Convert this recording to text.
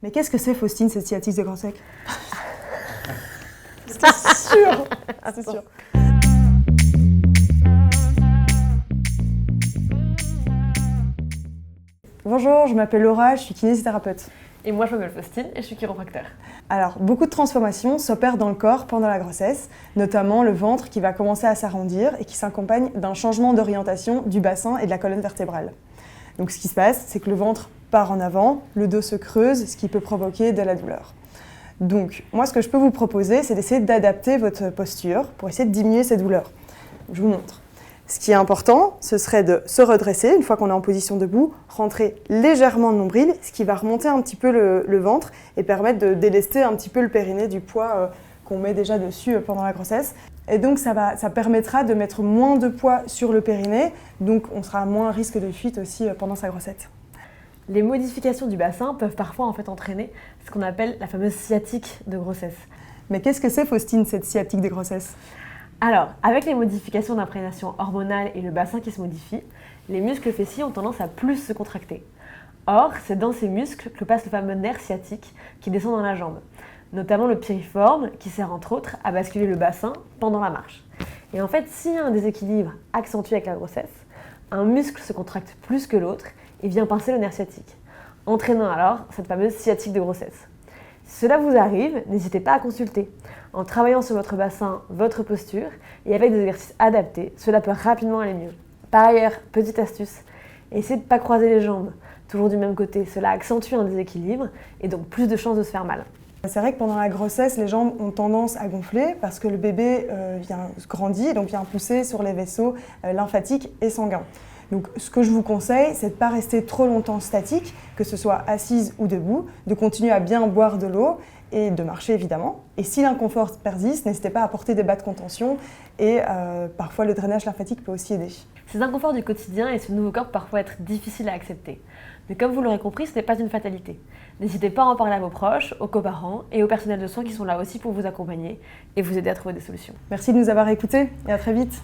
Mais qu'est-ce que c'est, Faustine, cette sciatique de grossesse? C'était sûr. C'était sûr. Bonjour, je m'appelle Laura, je suis kinésithérapeute. Et moi, je m'appelle Faustine et je suis chiropracteur. Alors, beaucoup de transformations s'opèrent dans le corps pendant la grossesse, notamment le ventre qui va commencer à s'arrondir et qui s'accompagne d'un changement d'orientation du bassin et de la colonne vertébrale. Donc, ce qui se passe, c'est que le ventre part en avant, le dos se creuse, ce qui peut provoquer de la douleur. Donc, moi, ce que je peux vous proposer, c'est d'essayer d'adapter votre posture pour essayer de diminuer ces douleurs. Je vous montre. Ce qui est important, ce serait de se redresser, une fois qu'on est en position debout, rentrer légèrement le nombril, ce qui va remonter un petit peu le ventre et permettre de délester un petit peu le périnée du poids qu'on met déjà dessus pendant la grossesse. Et donc ça permettra de mettre moins de poids sur le périnée, donc on sera à moins risque de fuite aussi pendant sa grossesse. Les modifications du bassin peuvent parfois entraîner ce qu'on appelle la fameuse sciatique de grossesse. Mais qu'est-ce que c'est, Faustine, cette sciatique de grossesse ? Alors, avec les modifications d'imprégnation hormonale et le bassin qui se modifie, les muscles fessiers ont tendance à plus se contracter. Or, c'est dans ces muscles que passe le fameux nerf sciatique qui descend dans la jambe, notamment le piriforme qui sert entre autres à basculer le bassin pendant la marche. Et en fait, s'il y a un déséquilibre accentué avec la grossesse, un muscle se contracte plus que l'autre et vient pincer le nerf sciatique, entraînant alors cette fameuse sciatique de grossesse. Si cela vous arrive, n'hésitez pas à consulter. En travaillant sur votre bassin, votre posture et avec des exercices adaptés, cela peut rapidement aller mieux. Par ailleurs, petite astuce, essayez de ne pas croiser les jambes, toujours du même côté. Cela accentue un déséquilibre et donc plus de chances de se faire mal. C'est vrai que pendant la grossesse, les jambes ont tendance à gonfler parce que le bébé grandit, donc vient pousser sur les vaisseaux lymphatiques et sanguins. Donc ce que je vous conseille, c'est de ne pas rester trop longtemps statique, que ce soit assise ou debout, de continuer à bien boire de l'eau et de marcher évidemment. Et si l'inconfort persiste, n'hésitez pas à porter des bas de contention et parfois le drainage lymphatique peut aussi aider. Ces inconforts du quotidien et ce nouveau corps peuvent parfois être difficiles à accepter. Mais comme vous l'aurez compris, ce n'est pas une fatalité. N'hésitez pas à en parler à vos proches, aux coparents et au personnel de soins qui sont là aussi pour vous accompagner et vous aider à trouver des solutions. Merci de nous avoir écoutés et à très vite.